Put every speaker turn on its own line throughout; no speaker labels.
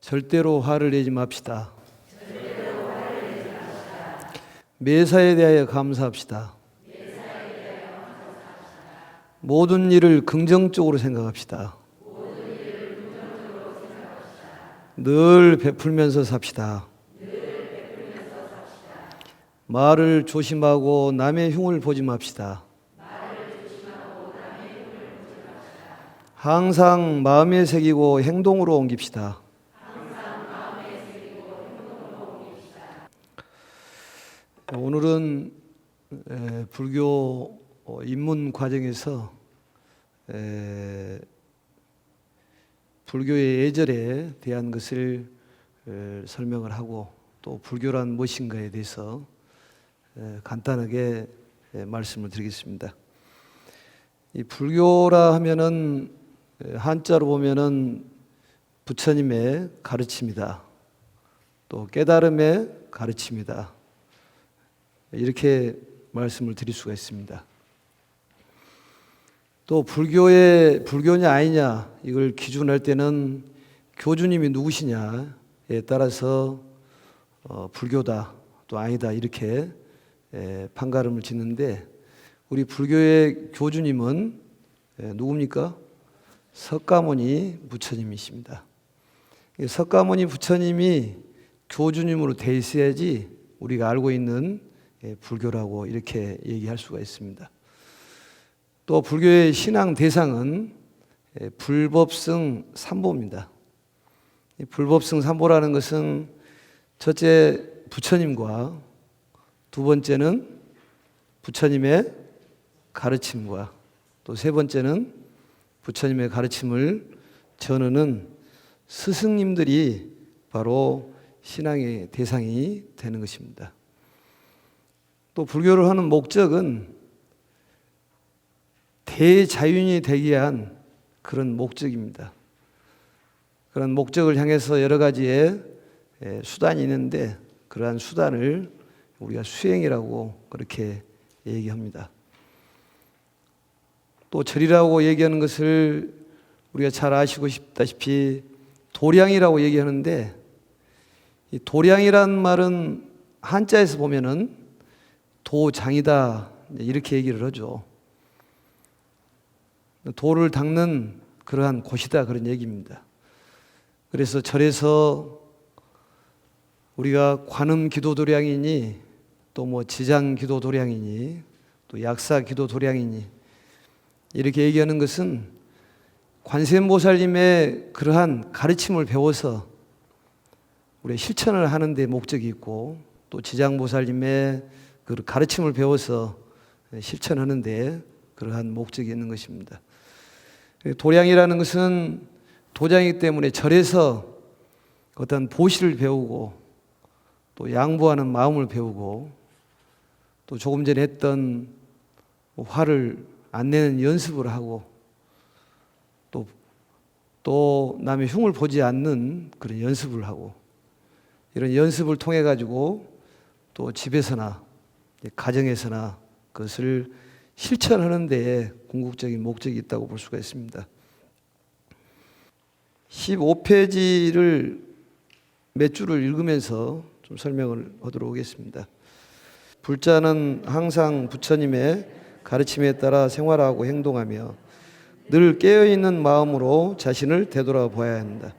절대로 화를 내지 맙시다. 매사에 대하여 감사합시다. 모든 일을 긍정적으로 생각합시다. 늘 베풀면서 삽시다. 말을 조심하고 남의 흉을 보지 맙시다. 항상 마음에 새기고 행동으로 옮깁시다. 오늘은 불교 입문 과정에서 불교의 예절에 대한 것을 설명을 하고 또 불교란 무엇인가에 대해서 간단하게 말씀을 드리겠습니다. 이 불교라 하면은 한자로 보면은 부처님의 가르침이다. 또 깨달음의 가르침이다. 이렇게 말씀을 드릴 수가 있습니다. 또 불교냐 아니냐 이걸 기준할 때는 교주님이 누구시냐에 따라서 불교다 또 아니다 이렇게 판가름을 짓는데 우리 불교의 교주님은 누굽니까? 석가모니 부처님이십니다. 석가모니 부처님이 교주님으로 돼 있어야지 우리가 알고 있는 불교라고 이렇게 얘기할 수가 있습니다. 또 불교의 신앙 대상은 불법승 삼보입니다. 불법승 삼보라는 것은 첫째 부처님과 두 번째는 부처님의 가르침과 또 세 번째는 부처님의 가르침을 전하는 스승님들이 바로 신앙의 대상이 되는 것입니다. 또 불교를 하는 목적은 대자윤이 되기 위한 그런 목적입니다. 그런 목적을 향해서 여러 가지의 수단이 있는데 그러한 수단을 우리가 수행이라고 그렇게 얘기합니다. 또 절이라고 얘기하는 것을 우리가 잘 아시고 싶다시피 도량이라고 얘기하는데 이 도량이란 말은 한자에서 보면은 도장이다 이렇게 얘기를 하죠. 도를 닦는 그러한 곳이다 그런 얘기입니다. 그래서 절에서 우리가 관음 기도 도량이니 또 뭐 지장 기도 도량이니 또 약사 기도 도량이니 이렇게 얘기하는 것은 관세음보살님의 그러한 가르침을 배워서 우리가 실천을 하는 데 목적이 있고 또 지장보살님의 그 가르침을 배워서 실천하는 데 그러한 목적이 있는 것입니다. 도량이라는 것은 도장이기 때문에 절에서 어떤 보시를 배우고 또 양보하는 마음을 배우고 또 조금 전에 했던 화를 안 내는 연습을 하고 또 남의 흉을 보지 않는 그런 연습을 하고 이런 연습을 통해 가지고 또 집에서나 가정에서나 그것을 실천하는 데에 궁극적인 목적이 있다고 볼 수가 있습니다. 15페이지를 몇 줄을 읽으면서 좀 설명을 하도록 하겠습니다. 불자는 항상 부처님의 가르침에 따라 생활하고 행동하며 늘 깨어있는 마음으로 자신을 되돌아봐야 한다.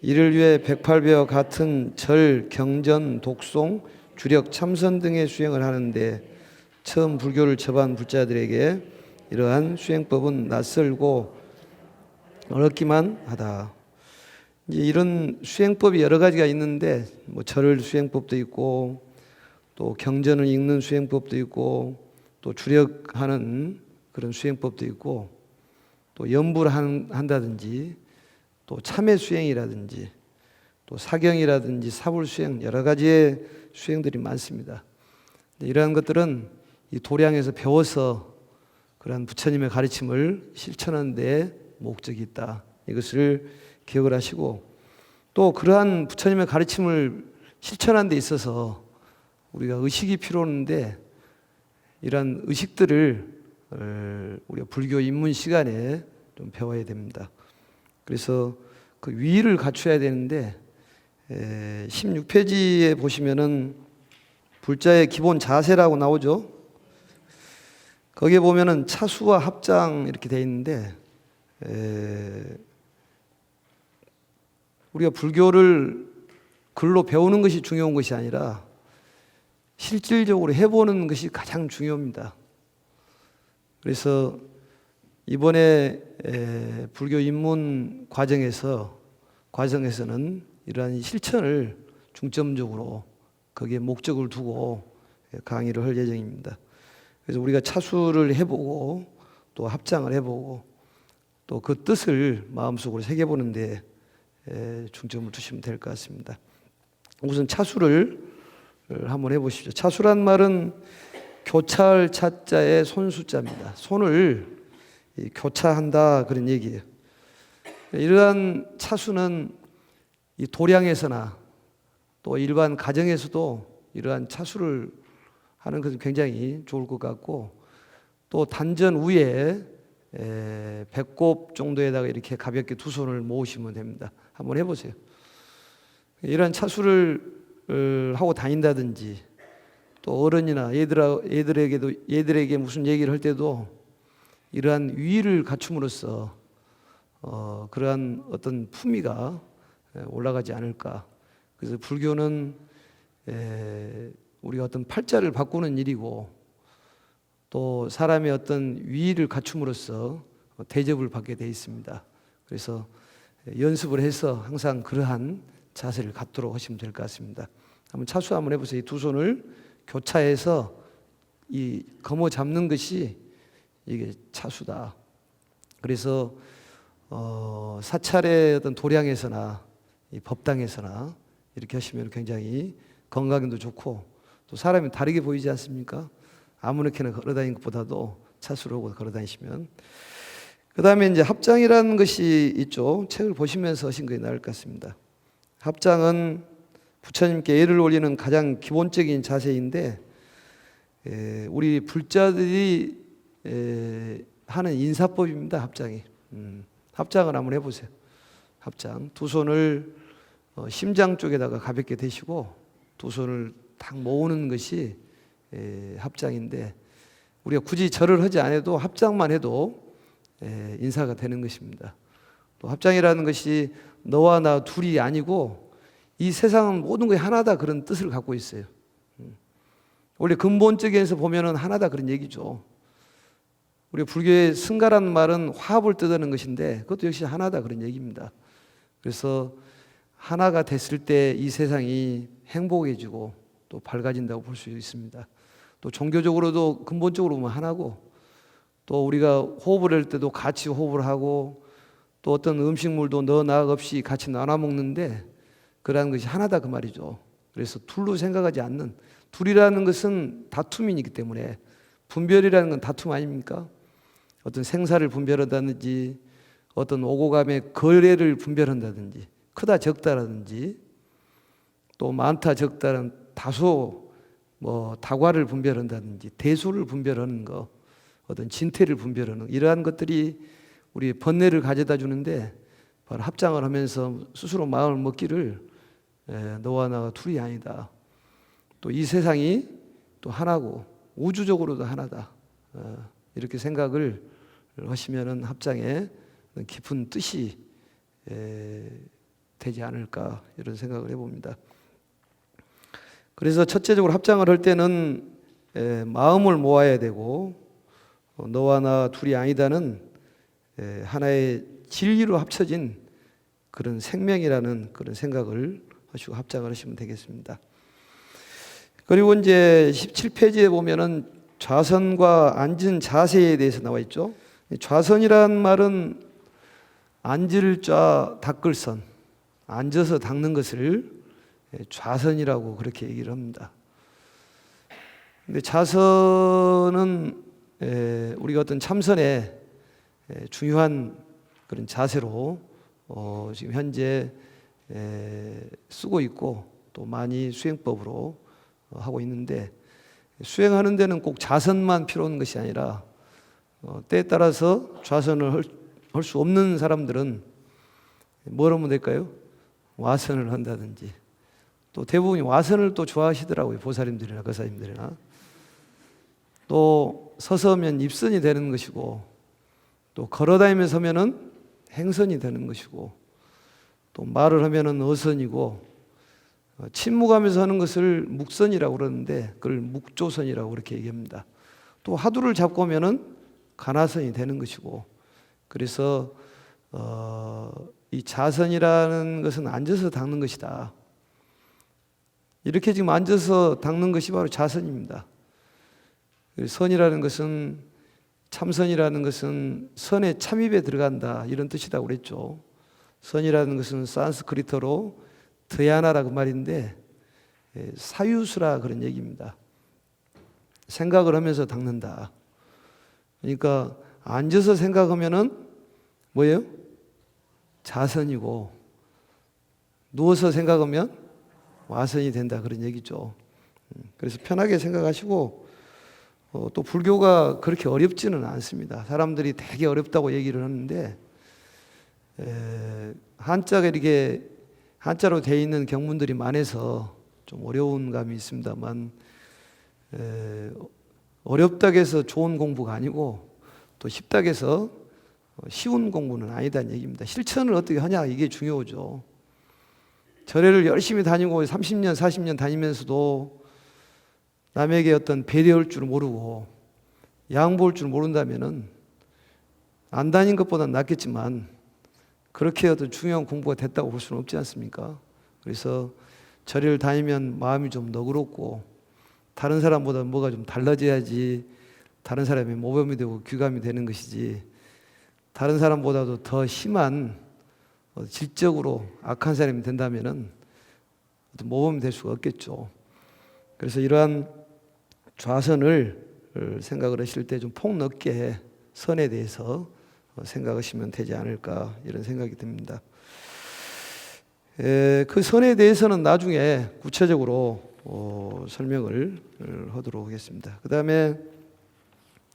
이를 위해 108배와 같은 절, 경전, 독송, 주력, 참선 등의 수행을 하는데 처음 불교를 접한 불자들에게 이러한 수행법은 낯설고 어렵기만 하다. 이런 수행법이 여러 가지가 있는데 뭐 절 수행법도 있고 또 경전을 읽는 수행법도 있고 또 주력하는 그런 수행법도 있고 또 연부를 한다든지 또 참회 수행이라든지 또 사경이라든지 사불 수행 여러 가지의 수행들이 많습니다. 이러한 것들은 이 도량에서 배워서 그러한 부처님의 가르침을 실천하는 데 목적이 있다. 이것을 기억을 하시고 또 그러한 부처님의 가르침을 실천하는 데 있어서 우리가 의식이 필요한데 이러한 의식들을 우리가 불교 입문 시간에 좀 배워야 됩니다. 그래서 그 위를 갖춰야 되는데 16페이지에 보시면은 불자의 기본 자세라고 나오죠. 거기에 보면은 차수와 합장 이렇게 돼 있는데 우리가 불교를 글로 배우는 것이 중요한 것이 아니라 실질적으로 해보는 것이 가장 중요합니다. 그래서 이번에 불교 입문 과정에서는 이러한 실천을 중점적으로 거기에 목적을 두고 강의를 할 예정입니다. 그래서 우리가 차수를 해보고 또 합장을 해보고 또 그 뜻을 마음속으로 새겨보는데 중점을 두시면 될 것 같습니다. 우선 차수를 한번 해보십시오. 차수란 말은 교차할 차자의 손수자입니다. 손을 교차한다 그런 얘기예요. 이러한 차수는 이 도량에서나 또 일반 가정에서도 이러한 차수를 하는 것은 굉장히 좋을 것 같고, 또 단전 위에 배꼽 정도에다가 이렇게 가볍게 두 손을 모으시면 됩니다. 한번 해보세요. 이러한 차수를 하고 다닌다든지, 또 어른이나 얘들에게 무슨 얘기를 할 때도 이러한 위를 갖춤으로써 그러한 어떤 품위가 올라가지 않을까. 그래서 불교는 우리가 어떤 팔자를 바꾸는 일이고, 또 사람의 어떤 위를 갖춤으로써 대접을 받게 되어 있습니다. 그래서 연습을 해서 항상 그러한 자세를 갖도록 하시면 될 것 같습니다. 한번 차수 한번 해보세요. 이 두 손을 교차해서 이 거머 잡는 것이 이게 차수다. 그래서 사찰의 어떤 도량에서나 이 법당에서나 이렇게 하시면 굉장히 건강에도 좋고, 또 사람이 다르게 보이지 않습니까? 아무렇게나 걸어다니는 것보다도 차수를 하고 걸어다니시면. 그 다음에 이제 합장이라는 것이 있죠. 책을 보시면서 하신 것이 나을 것 같습니다. 합장은 부처님께 예를 올리는 가장 기본적인 자세인데, 우리 불자들이 하는 인사법입니다. 합장이. 합장을 한번 해보세요. 합장. 두 손을 심장 쪽에다가 가볍게 대시고 두 손을 딱 모으는 것이 합장인데, 우리가 굳이 절을 하지 않아도 합장만 해도 인사가 되는 것입니다. 또 합장이라는 것이 너와 나 둘이 아니고 이 세상은 모든 것이 하나다 그런 뜻을 갖고 있어요. 원래 근본적에서 보면은 하나다 그런 얘기죠. 우리 불교의 승가라는 말은 화합을 뜻하는 것인데 그것도 역시 하나다 그런 얘기입니다. 그래서 하나가 됐을 때 이 세상이 행복해지고 또 밝아진다고 볼 수 있습니다. 또 종교적으로도 근본적으로 보면 하나고, 또 우리가 호흡을 할 때도 같이 호흡을 하고, 또 어떤 음식물도 너 나 없이 같이 나눠 먹는데 그러한 것이 하나다 그 말이죠. 그래서 둘로 생각하지 않는, 둘이라는 것은 다툼이기 때문에, 분별이라는 건 다툼 아닙니까? 어떤 생사를 분별한다든지, 어떤 오고 감의 거래를 분별한다든지, 크다 적다라든지, 또 많다 적다는 다소 다과를 분별한다든지, 대소를 분별하는 거, 어떤 진태를 분별하는 이러한 것들이 우리 번뇌를 가져다 주는데, 바로 합장을 하면서 스스로 마음을 먹기를 너와 나가 둘이 아니다. 또 이 세상이 또 하나고 우주적으로도 하나다. 이렇게 생각을 하시면은 합장에 깊은 뜻이 되지 않을까 이런 생각을 해봅니다. 그래서 첫째적으로 합장을 할 때는 마음을 모아야 되고, 너와 나 둘이 아니다는 하나의 진리로 합쳐진 그런 생명이라는 그런 생각을 하시고 합장을 하시면 되겠습니다. 그리고 이제 17페이지에 보면은 좌선과 앉은 자세에 대해서 나와 있죠. 좌선이란 말은 앉을 좌 닦을 선, 앉아서 닦는 것을 좌선이라고 그렇게 얘기를 합니다. 근데 좌선은 우리가 어떤 참선에 중요한 그런 자세로 지금 현재 쓰고 있고, 또 많이 수행법으로 하고 있는데, 수행하는 데는 꼭 좌선만 필요한 것이 아니라 때에 따라서 좌선을 할 수 없는 사람들은 뭘 하면 될까요? 와선을 한다든지. 또 대부분이 와선을 또 좋아하시더라고요. 보살님들이나 거사님들이나. 또 서서 하면 입선이 되는 것이고, 또 걸어다니면서 하면은 행선이 되는 것이고, 또 말을 하면은 어선이고, 침묵하면서 하는 것을 묵선이라고 그러는데 그걸 묵조선이라고 그렇게 얘기합니다. 또 화두를 잡고 하면은 간화선이 되는 것이고, 그래서 이 자선이라는 것은 앉아서 닦는 것이다. 이렇게 지금 앉아서 닦는 것이 바로 자선입니다. 선이라는 것은, 참선이라는 것은 선의 참입에 들어간다, 이런 뜻이라고 그랬죠. 선이라는 것은 산스크리트어로 드야나라고 말인데 사유수라 그런 얘기입니다. 생각을 하면서 닦는다. 그러니까 앉아서 생각하면은 뭐예요? 자선이고, 누워서 생각하면 와선이 된다, 그런 얘기죠. 그래서 편하게 생각하시고, 또 불교가 그렇게 어렵지는 않습니다. 사람들이 되게 어렵다고 얘기를 하는데, 한자가 이렇게 한자로 되어 있는 경문들이 많아서 좀 어려운 감이 있습니다만, 어렵다고 해서 좋은 공부가 아니고, 또 쉽다고 해서 쉬운 공부는 아니다는 얘기입니다. 실천을 어떻게 하냐, 이게 중요하죠. 절에를 열심히 다니고 30년, 40년 다니면서도 남에게 어떤 배려할 줄 모르고 양보할 줄 모른다면은 안 다닌 것보다 낫겠지만, 그렇게 어떤 중요한 공부가 됐다고 볼 수는 없지 않습니까? 그래서 절을 다니면 마음이 좀 너그럽고, 다른 사람보다 뭐가 좀 달라져야지 다른 사람의 모범이 되고 귀감이 되는 것이지, 다른 사람보다도 더 심한 질적으로 악한 사람이 된다면은 모범이 될 수가 없겠죠. 그래서 이러한 좌선을 생각을 하실 때 좀 폭넓게 선에 대해서 생각하시면 되지 않을까, 이런 생각이 듭니다. 그 선에 대해서는 나중에 구체적으로 설명을 하도록 하겠습니다. 그 다음에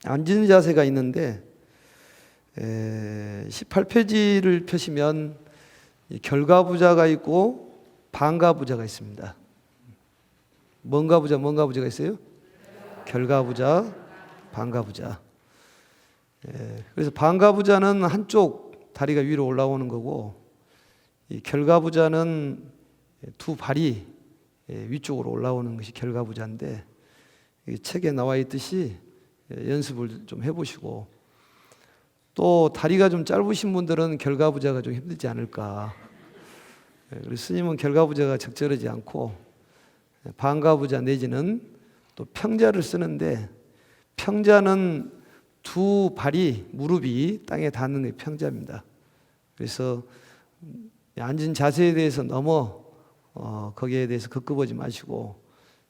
앉은 자세가 있는데 18페이지를 펴시면 결과부자가 있고 반가부자가 있습니다. 뭔가 부자가 있어요? 결과부자, 반가부자. 그래서 반가부자는 한쪽 다리가 위로 올라오는 거고, 이 결과부자는 두 발이 위쪽으로 올라오는 것이 결과부자인데, 책에 나와 있듯이 연습을 좀 해보시고, 또 다리가 좀 짧으신 분들은 결과부자가 좀 힘들지 않을까. 그래서 스님은 결과부자가 적절하지 않고 반가부자 내지는 또 평자를 쓰는데, 평자는 두 발이, 무릎이 땅에 닿는 게 평자입니다. 그래서 앉은 자세에 대해서 너무 거기에 대해서 급급하지 마시고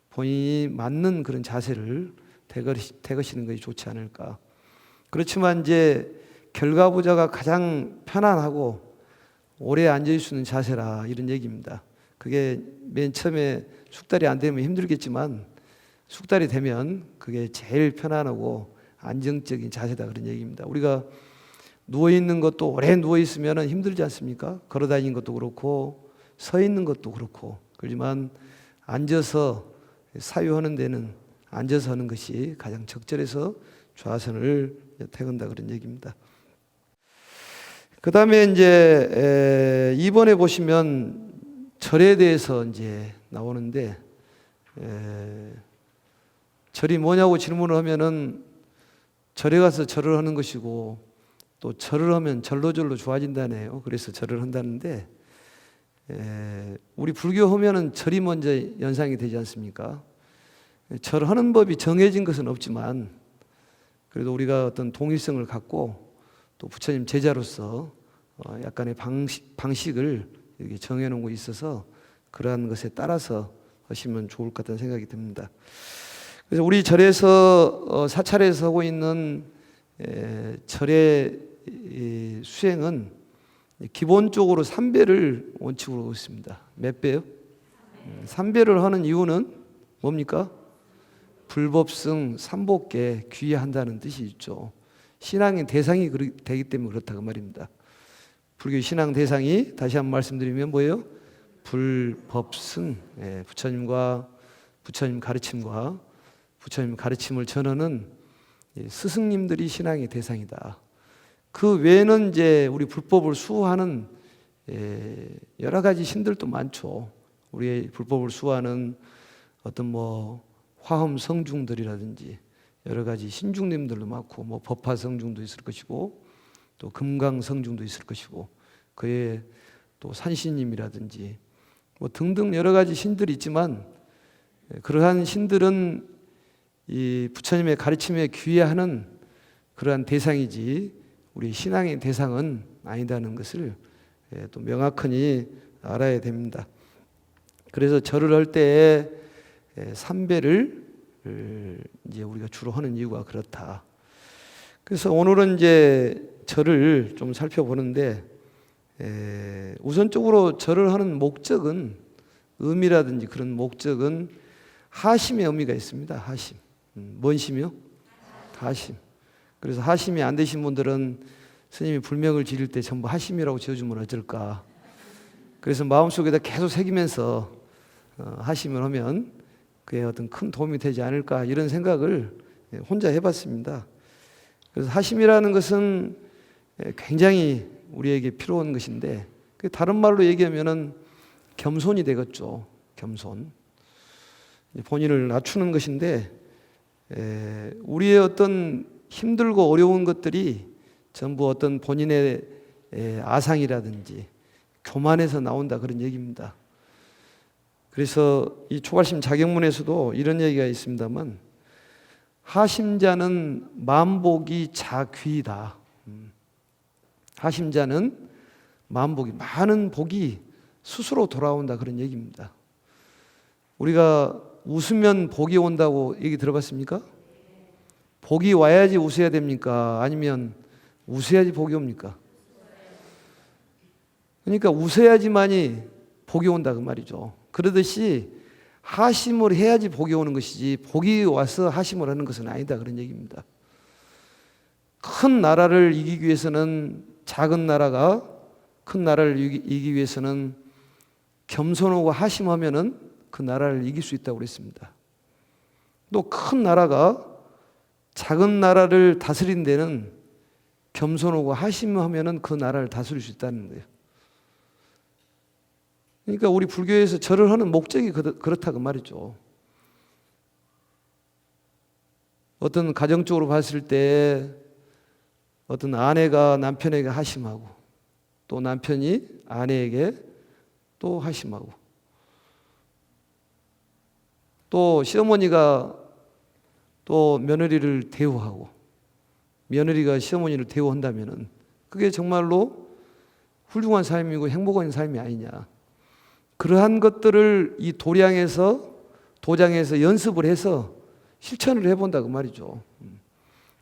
본인이 맞는 그런 자세를 대거시는 것이 좋지 않을까. 그렇지만 이제 결과부자가 가장 편안하고 오래 앉을 수 있는 자세라, 이런 얘기입니다. 그게 맨 처음에 숙달이 안 되면 힘들겠지만 숙달이 되면 그게 제일 편안하고 안정적인 자세다, 그런 얘기입니다. 우리가 누워있는 것도, 오래 누워있으면 힘들지 않습니까? 걸어다니는 것도 그렇고 서 있는 것도 그렇고. 그렇지만 앉아서 사유하는 데는 앉아서 하는 것이 가장 적절해서 좌선을 택한다, 그런 얘기입니다. 그 다음에 이제 2번에 보시면 절에 대해서 이제 나오는데, 절이 뭐냐고 질문을 하면은 절에 가서 절을 하는 것이고, 또 절을 하면 절로절로 좋아진다네요. 그래서 절을 한다는데, 우리 불교 하면은 절이 먼저 연상이 되지 않습니까? 절하는 법이 정해진 것은 없지만 그래도 우리가 어떤 동일성을 갖고 또 부처님 제자로서 약간의 방식을 이렇게 정해놓은 것이 있어서 그러한 것에 따라서 하시면 좋을 것 같다는 생각이 듭니다. 그래서 우리 절에서 사찰에서 하고 있는 절의 수행은 기본적으로 3배를 원칙으로 하고 있습니다. 몇 배요? 3배를 하는 이유는 뭡니까? 불법승 삼복계 귀한다는 뜻이 있죠. 신앙의 대상이 되기 때문에 그렇다고 말입니다. 불교 신앙 대상이 다시 한번 말씀드리면 뭐예요? 불법승. 예, 부처님 가르침과 부처님 가르침을 전하는 스승님들이 신앙의 대상이다. 그 외에는 이제 우리 불법을 수호하는 여러 가지 신들도 많죠. 우리의 불법을 수호하는 어떤 뭐 화엄 성중들이라든지 여러 가지 신중님들도 많고, 뭐 법화 성중도 있을 것이고, 또 금강 성중도 있을 것이고, 그의 또 산신님이라든지 뭐 등등 여러 가지 신들이 있지만, 그러한 신들은 이 부처님의 가르침에 귀의하는 그러한 대상이지 우리 신앙의 대상은 아니다는 것을 또 명확히 알아야 됩니다. 그래서 절을 할 때에 삼배를 이제 우리가 주로 하는 이유가 그렇다. 그래서 오늘은 이제 절을 좀 살펴보는데, 우선적으로 절을 하는 목적은, 의미라든지 그런 목적은 하심의 의미가 있습니다. 하심. 뭔 심이요? 하심. 그래서 하심이 안 되신 분들은 스님이 불명을 지를 때 전부 하심이라고 지어주면 어쩔까. 그래서 마음속에다 계속 새기면서 하심을 하면 그에 어떤 큰 도움이 되지 않을까, 이런 생각을 혼자 해봤습니다. 그래서 하심이라는 것은 굉장히 우리에게 필요한 것인데, 다른 말로 얘기하면은 겸손이 되겠죠. 겸손. 본인을 낮추는 것인데, 우리의 어떤 힘들고 어려운 것들이 전부 어떤 본인의 아상이라든지 교만에서 나온다, 그런 얘기입니다. 그래서 이 초발심 자격문에서도 이런 얘기가 있습니다만, 하심자는 만복이 자귀다. 하심자는 만복이, 많은 복이 스스로 돌아온다, 그런 얘기입니다. 우리가 웃으면 복이 온다고 얘기 들어봤습니까? 복이 와야지 웃어야 됩니까? 아니면 웃어야지 복이 옵니까? 그러니까 웃어야지만이 복이 온다, 그 말이죠. 그러듯이 하심을 해야지 복이 오는 것이지, 복이 와서 하심을 하는 것은 아니다, 그런 얘기입니다. 큰 나라를 이기기 위해서는, 작은 나라가 큰 나라를 이기기 위해서는 겸손하고 하심하면은 그 나라를 이길 수 있다고 그랬습니다. 또 큰 나라가 작은 나라를 다스린 데는 겸손하고 하심하면은 그 나라를 다스릴 수 있다는 거예요. 그러니까 우리 불교에서 절을 하는 목적이 그렇다, 그 말이죠. 어떤 가정적으로 봤을 때 어떤 아내가 남편에게 하심하고, 또 남편이 아내에게 또 하심하고, 또 시어머니가 또 며느리를 대우하고, 며느리가 시어머니를 대우한다면은 그게 정말로 훌륭한 삶이고 행복한 삶이 아니냐. 그러한 것들을 이 도장에서 연습을 해서 실천을 해본다, 그 말이죠.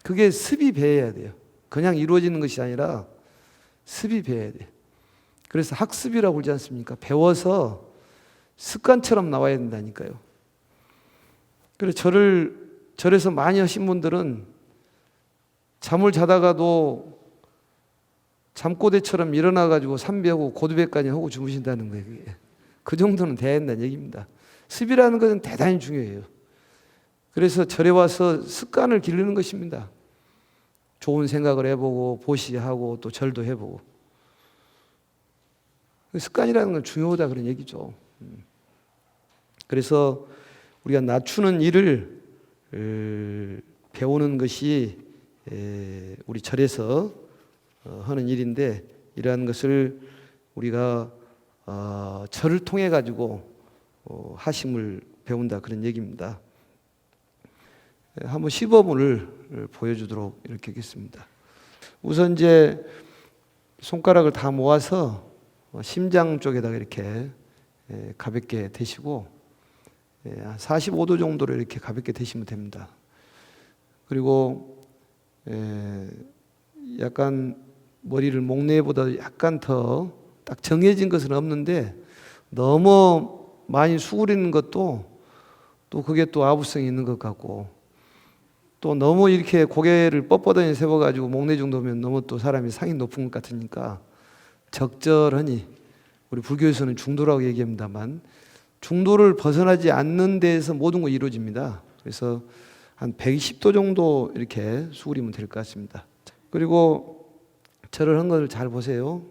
그게 습이 배어야 돼요. 그냥 이루어지는 것이 아니라 습이 배어야 돼요. 그래서 학습이라고 그러지 않습니까? 배워서 습관처럼 나와야 된다니까요. 그래서 절에서 많이 하신 분들은 잠을 자다가도 잠꼬대처럼 일어나가지고 삼배하고 고두배까지 하고 주무신다는 거예요. 그게. 그 정도는 돼야 된다는 얘기입니다. 습이라는 것은 대단히 중요해요. 그래서 절에 와서 습관을 기르는 것입니다. 좋은 생각을 해보고, 보시하고, 또 절도 해보고. 습관이라는 건 중요하다, 그런 얘기죠. 그래서 우리가 낮추는 일을 배우는 것이 우리 절에서 하는 일인데, 이러한 것을 우리가 절을 통해 가지고 하심을 배운다, 그런 얘기입니다. 한번 시범을 보여주도록 이렇게 하겠습니다. 우선 이제 손가락을 다 모아서 심장 쪽에다가 이렇게 가볍게 대시고, 45도 정도로 이렇게 가볍게 대시면 됩니다. 그리고 약간 머리를 목례보다 약간 더 딱 정해진 것은 없는데, 너무 많이 수그리는 것도 또 그게 또 아부성이 있는 것 같고, 또 너무 이렇게 고개를 뻣뻣하게 세워가지고 목례 정도면 너무 또 사람이 상이 높은 것 같으니까 적절하니, 우리 불교에서는 중도라고 얘기합니다만 중도를 벗어나지 않는 데에서 모든 것이 이루어집니다. 그래서 한 120도 정도 이렇게 수그리면 될 것 같습니다. 그리고 절을 한 것을 잘 보세요.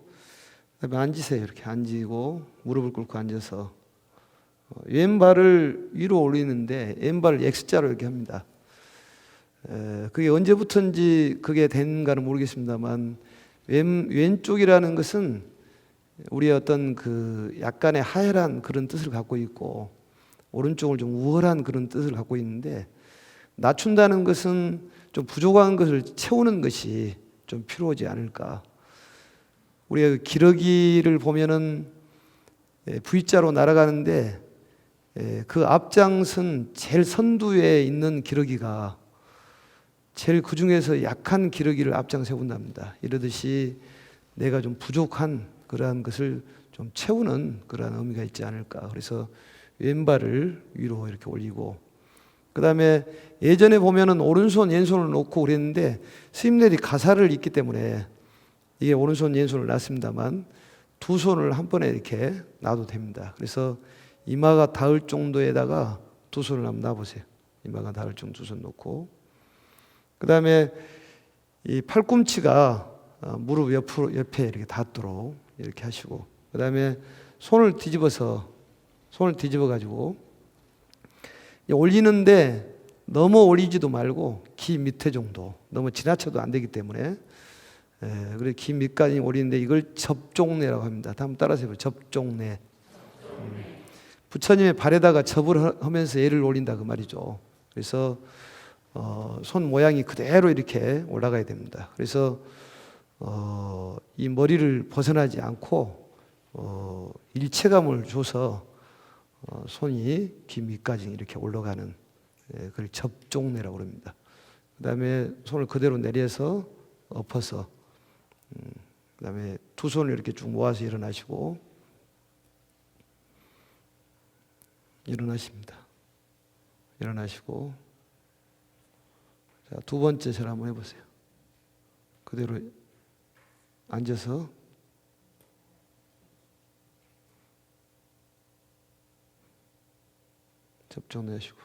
그다음에 앉으세요. 이렇게 앉고 무릎을 꿇고 앉아서 왼발을 위로 올리는데 왼발을 X자로 이렇게 합니다. 그게 언제부터인지 그게 된가는 모르겠습니다만 왼쪽이라는 것은 우리의 어떤 그 약간의 하열한 그런 뜻을 갖고 있고 오른쪽을 좀 우월한 그런 뜻을 갖고 있는데, 낮춘다는 것은 좀 부족한 것을 채우는 것이 좀 필요하지 않을까. 우리가 기러기를 보면은 V자로 날아가는데 그 앞장선 제일 선두에 있는 기러기가 제일 그 중에서 약한 기러기를 앞장 세운답니다. 이러듯이 내가 좀 부족한 그러한 것을 좀 채우는 그러한 의미가 있지 않을까. 그래서 왼발을 위로 이렇게 올리고, 그 다음에 예전에 보면은 오른손 왼손을 놓고 그랬는데 스님들이 가사를 읽기 때문에 이게 오른손 왼손을 놨습니다만 두 손을 한 번에 이렇게 놔도 됩니다. 그래서 이마가 닿을 정도에다가 두 손을 한번 놔보세요. 이마가 닿을 정도 두 손 놓고, 그 다음에 이 팔꿈치가 무릎 옆에 이렇게 닿도록 이렇게 하시고, 그 다음에 손을 뒤집어 가지고 올리는데 너무 올리지도 말고 귀 밑에 정도, 너무 지나쳐도 안 되기 때문에 그래 귀 밑까지 올리는데 이걸 접종례라고 합니다. 한번 따라서 해보세요. 접종례. 부처님의 발에다가 접을 하면서 예를 올린다 그 말이죠. 그래서 손 모양이 그대로 이렇게 올라가야 됩니다. 그래서 이 머리를 벗어나지 않고 일체감을 줘서 손이 귀 밑까지 이렇게 올라가는, 그걸 접종례라고 합니다. 그 다음에 손을 그대로 내려서 엎어서, 그 다음에 두 손을 이렇게 쭉 모아서 일어나십니다. 일어나시고, 자, 두 번째 절 한번 해보세요. 그대로 앉아서 접종내시고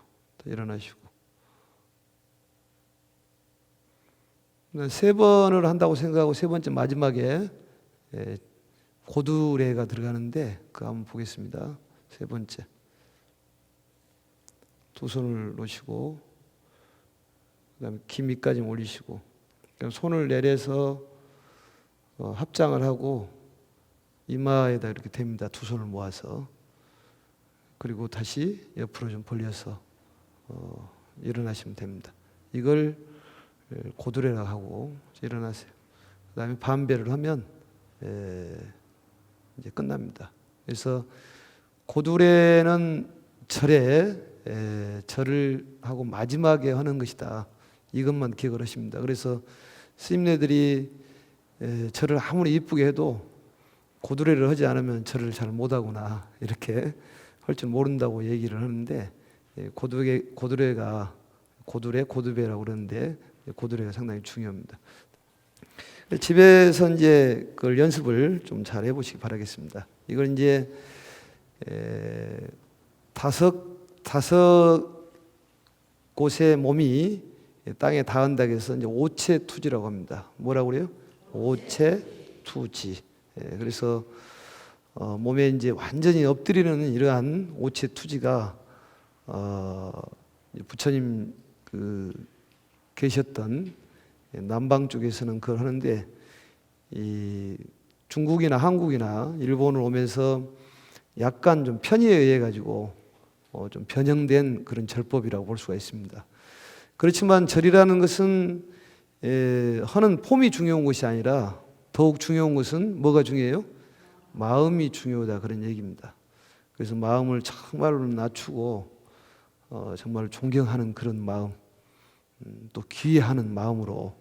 일어나시고, 세 번을 한다고 생각하고 세 번째 마지막에 고두례가 들어가는데 그거 한번 보겠습니다. 세 번째, 두 손을 놓으시고 그다음에 귀 밑까지 올리시고, 손을 내려서 합장을 하고 이마에다 이렇게 댑니다. 두 손을 모아서. 그리고 다시 옆으로 좀 벌려서 일어나시면 됩니다. 이걸 고두례라고 하고 일어나세요. 그 다음에 반배를 하면 이제 끝납니다. 그래서 고두례는 절을 하고 마지막에 하는 것이다. 이것만 기억을 하십니다. 그래서 스님네들이 절을 아무리 이쁘게 해도 고두례를 하지 않으면 절을 잘 못하구나 이렇게 할 줄 모른다고 얘기를 하는데, 고두례가 고두배라고 그러는데 고두례가 상당히 중요합니다. 집에서 이제 그걸 연습을 좀 잘 해보시기 바라겠습니다. 이걸 이제 다섯 곳의 몸이 땅에 닿은다고 해서 이제 오체투지라고 합니다. 뭐라고 그래요? 오체투지. 그래서 몸에 이제 완전히 엎드리는 이러한 오체투지가 부처님 계셨던 남방 쪽에서는 그걸 하는데, 이 중국이나 한국이나 일본을 오면서 약간 좀 편의에 의해 가지고 좀 변형된 그런 절법이라고 볼 수가 있습니다. 그렇지만 절이라는 것은 하는 폼이 중요한 것이 아니라 더욱 중요한 것은 뭐가 중요해요? 마음이 중요하다, 그런 얘기입니다. 그래서 마음을 정말로 낮추고 정말 존경하는 그런 마음, 또 귀해하는 마음으로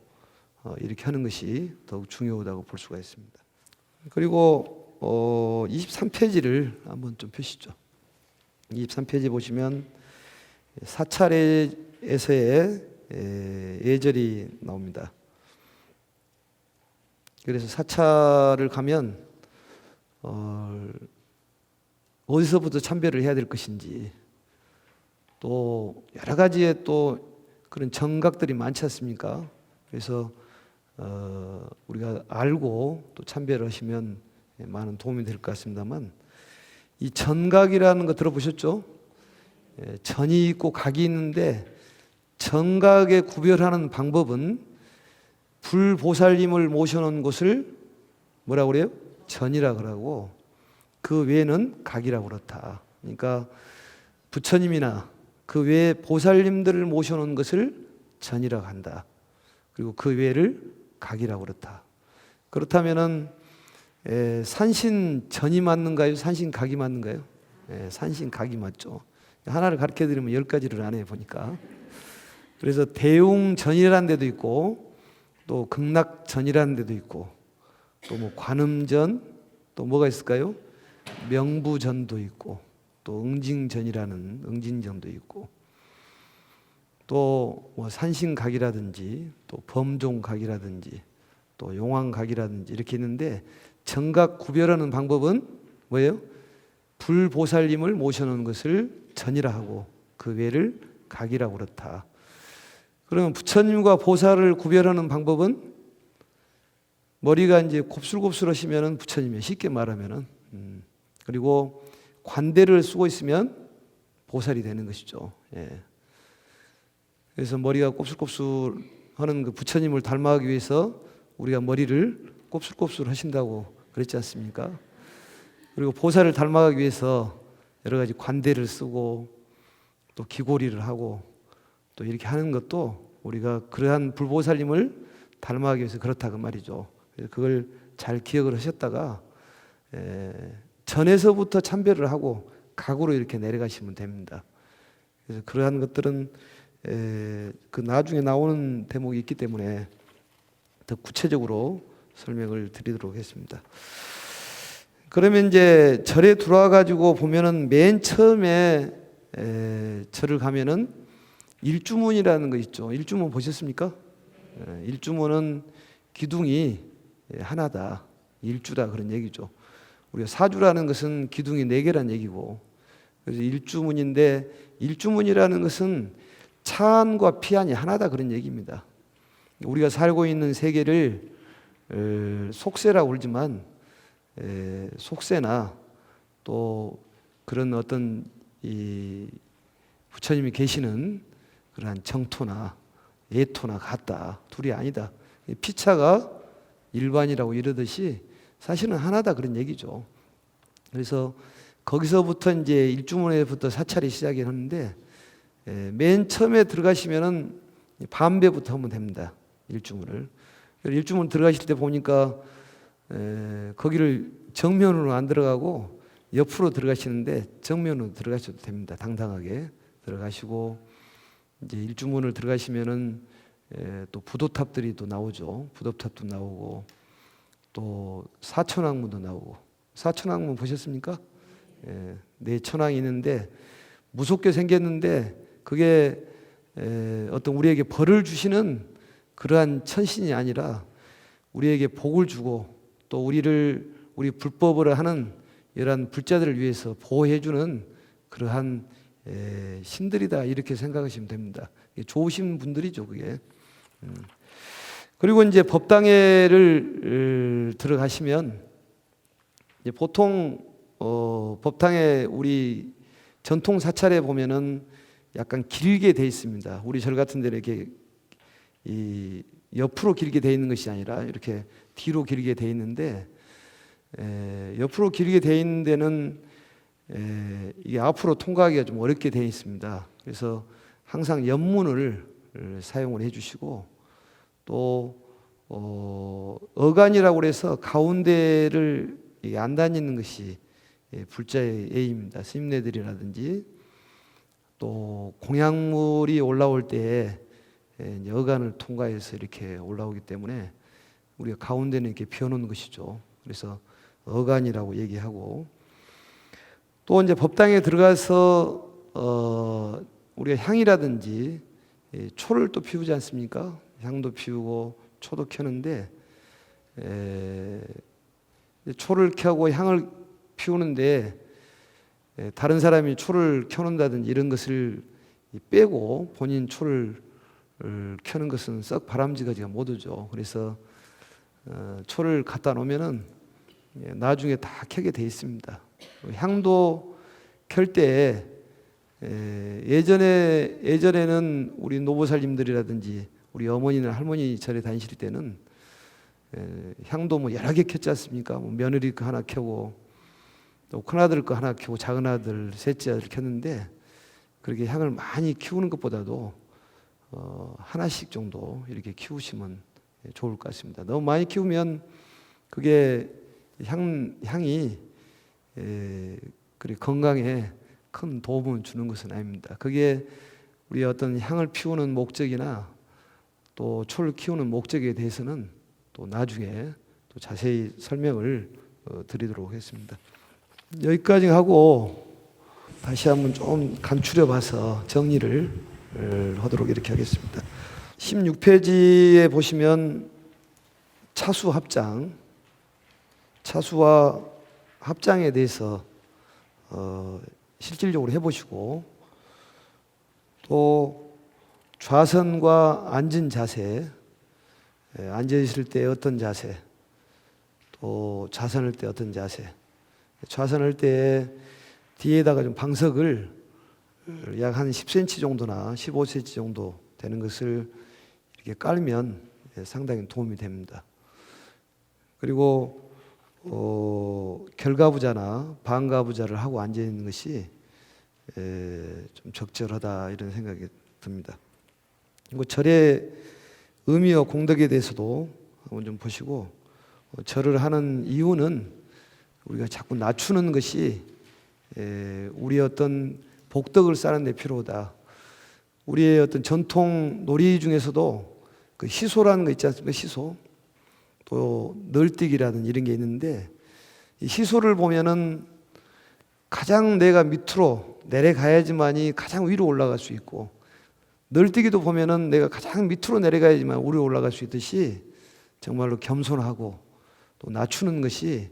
이렇게 하는 것이 더욱 중요하다고 볼 수가 있습니다. 그리고 23페이지를 한번 좀 펴시죠. 23페이지 보시면 사찰에서의 예절이 나옵니다. 그래서 사찰을 가면 어디서부터 참배를 해야 될 것인지, 또 여러 가지의 또 그런 정각들이 많지 않습니까? 그래서 우리가 알고 또 참배를 하시면 많은 도움이 될 것 같습니다만, 이 전각이라는 거 들어보셨죠? 전이 있고 각이 있는데, 전각에 구별하는 방법은 불보살님을 모셔놓은 곳을 뭐라고 그래요? 전이라 그러고, 그 외에는 각이라고 그렇다. 그러니까 부처님이나 그 외에 보살님들을 모셔놓은 것을 전이라고 한다. 그리고 그 외를 각이라고 그렇다. 그렇다면은 산신 전이 맞는가요? 산신 각이 맞는가요? 산신 각이 맞죠. 하나를 가르쳐 드리면 10가지를 안 해 보니까. 그래서 대웅전이라는 데도 있고, 또 극락전이라는 데도 있고, 또 뭐 관음전, 또 뭐가 있을까요? 명부전도 있고, 또 응징전이라는 응징전도 있고, 또 뭐 산신각이라든지, 또 범종각이라든지, 또 용왕각이라든지 이렇게 있는데, 정각 구별하는 방법은 뭐예요? 불보살님을 모셔놓은 것을 전이라 하고 그 외를 각이라고 그렇다. 그러면 부처님과 보살을 구별하는 방법은, 머리가 이제 곱슬곱슬하시면은 부처님이, 쉽게 말하면은, 그리고 관대를 쓰고 있으면 보살이 되는 것이죠. 예. 그래서 머리가 곱슬곱슬하는 그 부처님을 닮아가기 위해서 우리가 머리를 곱슬곱슬 하신다고 그랬지 않습니까? 그리고 보살을 닮아가기 위해서 여러 가지 관대를 쓰고 또 귀고리를 하고 또 이렇게 하는 것도 우리가 그러한 불보살님을 닮아가기 위해서 그렇다 그 말이죠. 그래서 그걸 잘 기억을 하셨다가 전에서부터 참배를 하고 각으로 이렇게 내려가시면 됩니다. 그래서 그러한 것들은 그 나중에 나오는 대목이 있기 때문에 더 구체적으로 설명을 드리도록 하겠습니다. 그러면 이제 절에 들어와 가지고 보면은 맨 처음에 절을 가면은 일주문이라는 거 있죠. 일주문 보셨습니까? 일주문은 기둥이 하나다, 일주다 그런 얘기죠. 우리가 사주라는 것은 기둥이 4개란 얘기고, 그래서 일주문인데, 일주문이라는 것은 차안과 피안이 하나다 그런 얘기입니다. 우리가 살고 있는 세계를 속세라고 그러지만, 속세나 또 그런 어떤 이 부처님이 계시는 그러한 정토나 예토나 같다, 둘이 아니다. 피차가 일반이라고 이러듯이 사실은 하나다 그런 얘기죠. 그래서 거기서부터 이제 일주문에부터 사찰이 시작이 하는데, 맨 처음에 들어가시면은 반배부터 하면 됩니다. 일주문을. 일주문 들어가실 때 보니까 거기를 정면으로 안 들어가고 옆으로 들어가시는데, 정면으로 들어가셔도 됩니다. 당당하게 들어가시고, 이제 일주문을 들어가시면은 또 부도탑들이 또 나오죠. 부도탑도 나오고, 또 사천왕문도 나오고. 사천왕문 보셨습니까? 네 천왕이 있는데 무섭게 생겼는데, 그게 어떤 우리에게 벌을 주시는 그러한 천신이 아니라 우리에게 복을 주고, 또 우리 불법을 하는 이러한 불자들을 위해서 보호해주는 그러한 신들이다, 이렇게 생각하시면 됩니다. 좋으신 분들이죠, 그게. 그리고 이제 법당에를 들어가시면, 이제 보통 법당에 우리 전통 사찰에 보면은 약간 길게 돼 있습니다. 우리 절 같은 데는 이렇게 이 옆으로 길게 돼 있는 것이 아니라 이렇게 뒤로 길게 돼 있는데, 옆으로 길게 돼 있는 데는 이게 앞으로 통과하기가 좀 어렵게 돼 있습니다. 그래서 항상 옆문을 사용을 해주시고, 또 어간이라고 해서 가운데를 안 다니는 것이 불자의 예입니다. 스님네들이라든지 또 공양물이 올라올 때 어간을 통과해서 이렇게 올라오기 때문에 우리가 가운데는 이렇게 비워놓는 것이죠. 그래서 어간이라고 얘기하고, 또 이제 법당에 들어가서 우리가 향이라든지 초를 또 피우지 않습니까? 향도 피우고 초도 켜는데, 초를 켜고 향을 피우는데 다른 사람이 초를 켜놓는다든지 이런 것을 빼고 본인 초를 켜는 것은 썩 바람직하지가 못하죠. 그래서 초를 갖다 놓으면은 나중에 다 켜게 돼 있습니다. 향도 켤 때 예전에는 우리 노보살님들이라든지 우리 어머니나 할머니 절에 다니실 때는 향도 뭐 여러 개 켰지 않습니까? 뭐 며느리 거 하나 켜고 또 큰아들 거 하나 켜고 작은아들, 셋째 아들 켰는데 그렇게 향을 많이 키우는 것보다도 하나씩 정도 이렇게 키우시면 좋을 것 같습니다. 너무 많이 키우면 그게 향이 그리 건강에 큰 도움을 주는 것은 아닙니다. 그게 우리 어떤 향을 피우는 목적이나 또 초를 키우는 목적에 대해서는 또 나중에 또 자세히 설명을 드리도록 하겠습니다. 여기까지 하고 다시 한번 좀 간추려 봐서 정리를 하도록 이렇게 하겠습니다. 16페이지에 보시면 차수 합장, 차수와 합장에 대해서 실질적으로 해보시고 또 좌선과 앉은 자세, 앉아 있을 때 어떤 자세, 또 좌선할 때 어떤 자세, 좌선할 때 뒤에다가 좀 방석을 약 한 10cm 정도나 15cm 정도 되는 것을 이렇게 깔면 상당히 도움이 됩니다. 그리고 결가부자나 반가부자를 하고 앉아 있는 것이 좀 적절하다 이런 생각이 듭니다. 그리고 절의 의미와 공덕에 대해서도 한번 좀 보시고 절을 하는 이유는 우리가 자꾸 낮추는 것이 우리의 어떤 복덕을 쌓는 데 필요하다. 우리의 어떤 전통 놀이 중에서도 그 희소라는 거 있지 않습니까? 희소. 또 널뛰기라든 이런 게 있는데 이 희소를 보면은 가장 내가 밑으로 내려가야지만이 가장 위로 올라갈 수 있고 널뛰기도 보면은 내가 가장 밑으로 내려가야지만 위로 올라갈 수 있듯이 정말로 겸손하고 또 낮추는 것이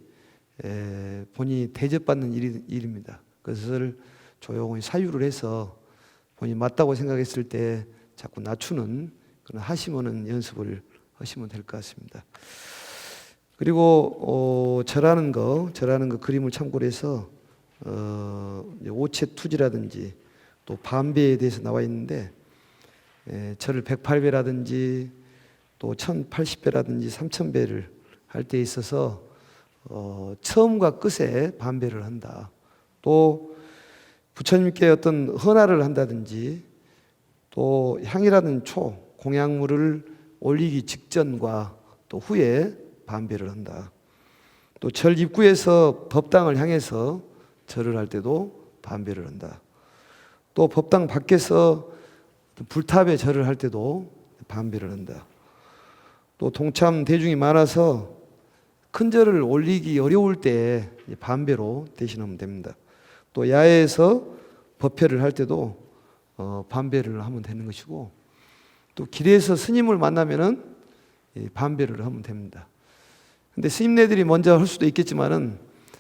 본인이 대접받는 일입니다. 그것을 조용히 사유를 해서 본인이 맞다고 생각했을 때 자꾸 낮추는 그런 하시는 연습을 하시면 될 것 같습니다. 그리고 절하는 거 그림을 참고로 해서 오체투지라든지 또 반배에 대해서 나와 있는데 절을 108배라든지 또 1080배라든지 3000배를 할 때 있어서 처음과 끝에 반배를 한다. 또 부처님께 어떤 헌화를 한다든지 또 향이라는 초, 공양물을 올리기 직전과 또 후에 반배를 한다. 또 절 입구에서 법당을 향해서 절을 할 때도 반배를 한다. 또 법당 밖에서 불탑에 절을 할 때도 반배를 한다. 또 동참 대중이 많아서 큰 절을 올리기 어려울 때 반배로 대신하면 됩니다. 또 야외에서 법회를 할 때도 반배를 하면 되는 것이고 또 길에서 스님을 만나면은 반배를 하면 됩니다. 근데 스님네들이 먼저 할 수도 있겠지만은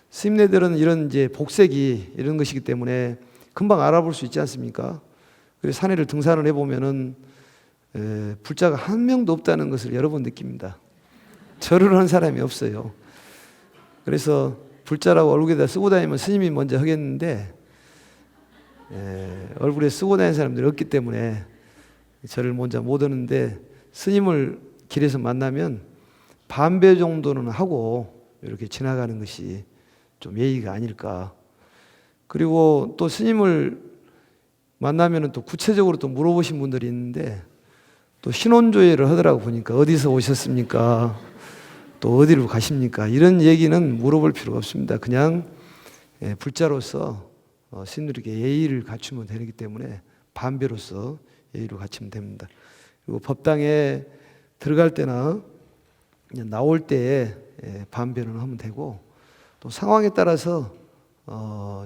스님네들은 이런 이제 복색이 이런 것이기 때문에 금방 알아볼 수 있지 않습니까? 그래서 산에를 등산을 해보면은 불자가 한 명도 없다는 것을 여러 번 느낍니다. 절을 하는 사람이 없어요. 그래서 불자라고 얼굴에다 쓰고 다니면 스님이 먼저 하겠는데 얼굴에 쓰고 다니는 사람들이 없기 때문에 절을 먼저 못 하는데 스님을 길에서 만나면 반배 정도는 하고 이렇게 지나가는 것이 좀 예의가 아닐까. 그리고 또 스님을 만나면 또 구체적으로 또 물어보신 분들이 있는데 또 신혼조회를 하더라고 보니까 어디서 오셨습니까? 또 어디로 가십니까? 이런 얘기는 물어볼 필요가 없습니다. 그냥 불자로서 스님들에게 예의를 갖추면 되기 때문에 반배로서 예의를 갖추면 됩니다. 그리고 법당에 들어갈 때나 나올 때 반배는 하면 되고 또 상황에 따라서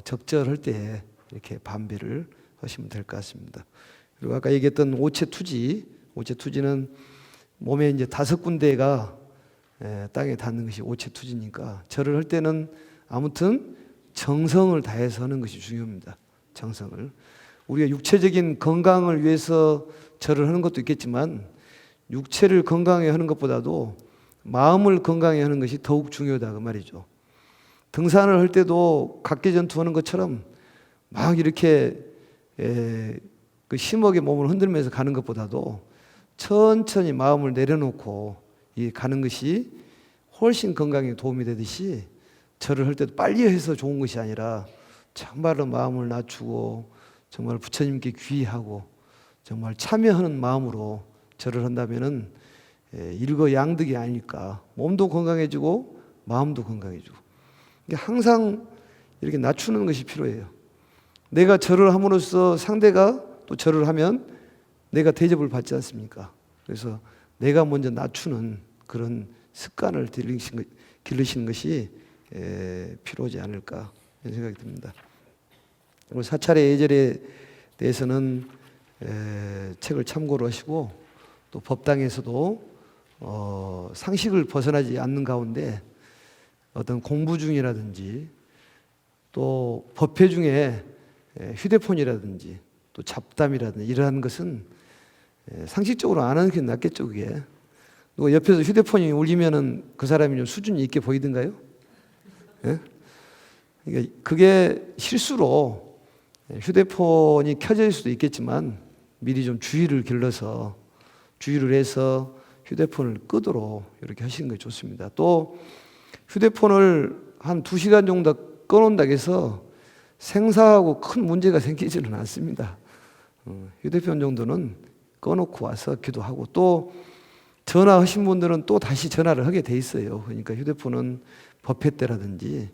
적절할 때 이렇게 반배를 하시면 될 것 같습니다. 그리고 아까 얘기했던 오체투지는 몸에 이제 5군데가 땅에 닿는 것이 오체투지니까 절을 할 때는 아무튼 정성을 다해서 하는 것이 중요합니다. 정성을. 우리가 육체적인 건강을 위해서 절을 하는 것도 있겠지만 육체를 건강하게 하는 것보다도 마음을 건강하게 하는 것이 더욱 중요하다 그 말이죠. 등산을 할 때도 각개전투하는 것처럼 막 이렇게 그 심하게 몸을 흔들면서 가는 것보다도 천천히 마음을 내려놓고 가는 것이 훨씬 건강에 도움이 되듯이 절을 할 때도 빨리 해서 좋은 것이 아니라 정말로 마음을 낮추고 정말 부처님께 귀의하고 정말 참여하는 마음으로 절을 한다면은 일거양득이 아닐까. 몸도 건강해지고 마음도 건강해지고. 항상 이렇게 낮추는 것이 필요해요. 내가 절을 함으로써 상대가 또 절을 하면 내가 대접을 받지 않습니까? 그래서 내가 먼저 낮추는 그런 습관을 기르시는 것이 필요하지 않을까 이런 생각이 듭니다. 사찰의 예절에 대해서는 책을 참고로 하시고 또 법당에서도 상식을 벗어나지 않는 가운데 어떤 공부 중이라든지 또 법회 중에 휴대폰이라든지 또 잡담이라든지 이러한 것은 상식적으로 안 하는 게 낫겠죠. 그게 누가 옆에서 휴대폰이 울리면은 그 사람이 좀 수준이 있게 보이던가요? 예? 그러니까 그게 실수로 휴대폰이 켜져 있을 수도 있겠지만 미리 좀 주의를 해서 휴대폰을 끄도록 이렇게 하시는 게 좋습니다. 또 휴대폰을 한 2시간 정도 꺼놓는다고 해서 생사하고 큰 문제가 생기지는 않습니다. 휴대폰 정도는 꺼놓고 와서 기도하고 또 전화하신 분들은 또 다시 전화를 하게 돼 있어요. 그러니까 휴대폰은 법회 때라든지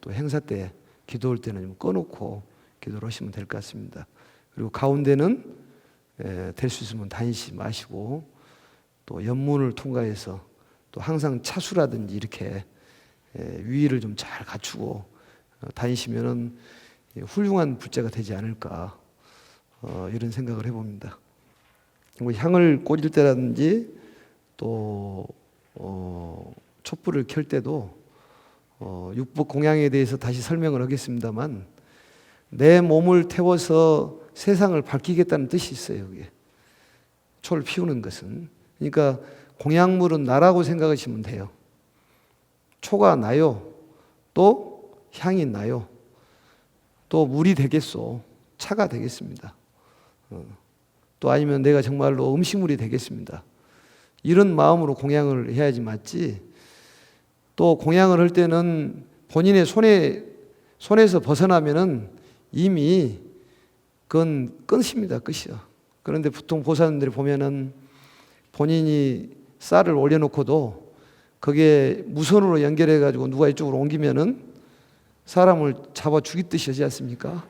또 행사 때 기도할 때는 좀 꺼놓고 기도를 하시면 될 것 같습니다. 그리고 가운데는 될 수 있으면 다니지 마시고 또 연문을 통과해서 또 항상 차수라든지 이렇게 위의를 좀 잘 갖추고 다니시면은 훌륭한 불자가 되지 않을까 이런 생각을 해봅니다. 향을 꽂을 때라든지 또 촛불을 켤 때도 육법 공양에 대해서 다시 설명을 하겠습니다만 내 몸을 태워서 세상을 밝히겠다는 뜻이 있어요. 그게 초를 피우는 것은. 그러니까 공양물은 나라고 생각하시면 돼요. 초가 나요. 또 향이 나요. 또 물이 되겠소. 차가 되겠습니다. 또 아니면 내가 정말로 음식물이 되겠습니다. 이런 마음으로 공양을 해야지 맞지. 또 공양을 할 때는 본인의 손에서 벗어나면은 이미 그건 끝입니다. 끝이요. 그런데 보통 보살님들이 보면은 본인이 쌀을 올려놓고도 그게 무선으로 연결해가지고 누가 이쪽으로 옮기면은 사람을 잡아 죽이듯이 하지 않습니까?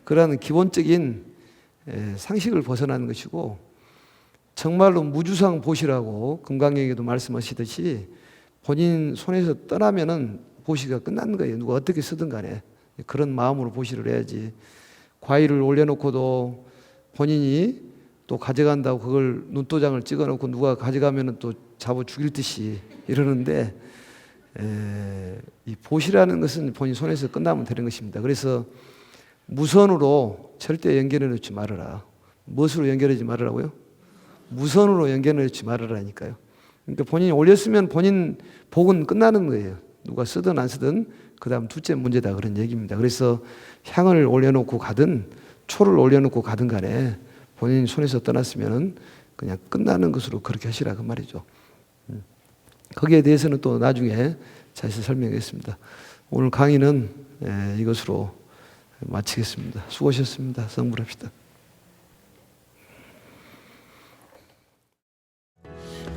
그러한 기본적인 상식을 벗어나는 것이고 정말로 무주상 보시라고 금강경에도 말씀하시듯이 본인 손에서 떠나면은 보시가 끝난 거예요. 누가 어떻게 쓰든 간에 그런 마음으로 보시를 해야지. 과일을 올려놓고도 본인이 또 가져간다고 그걸 눈도장을 찍어놓고 누가 가져가면은 또 잡아 죽일 듯이 이러는데 이 보시라는 것은 본인 손에서 끝나면 되는 것입니다. 그래서 무선으로 절대 연결해 놓지 말아라. 무엇으로 연결하지 말으라고요? 무선으로 연결해 놓지 말으라니까요. 그러니까 본인이 올렸으면 본인 복은 끝나는 거예요. 누가 쓰든 안 쓰든 그 다음 둘째 문제다 그런 얘기입니다. 그래서 향을 올려놓고 가든 초를 올려놓고 가든 간에 본인 손에서 떠났으면 그냥 끝나는 것으로 그렇게 하시라 그 말이죠. 거기에 대해서는 또 나중에 자세히 설명하겠습니다. 오늘 강의는 이것으로 마치겠습니다. 수고하셨습니다. 성불합시다.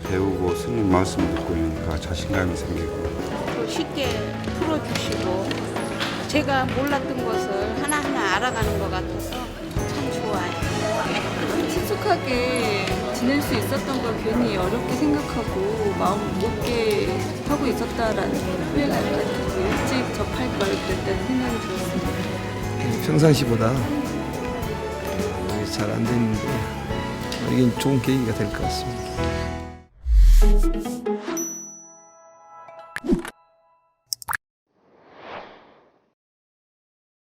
배우고 스님 말씀을 듣고 있으니까 자신감이 생기고
쉽게 풀어주시고 제가 몰랐던 것을 하나하나 알아가는 것 같아서 참 좋아요.
친숙하게 지낼 수 있었던 걸 괜히 어렵게 생각하고 마음 무겁게 하고 있었다라는 후회가 가지고 일찍 접할 걸 그랬다는 생각이 들었습니다.
평상시보다 잘 안 되는데 이게 좋은 계기가 될 것 같습니다.
있습니다.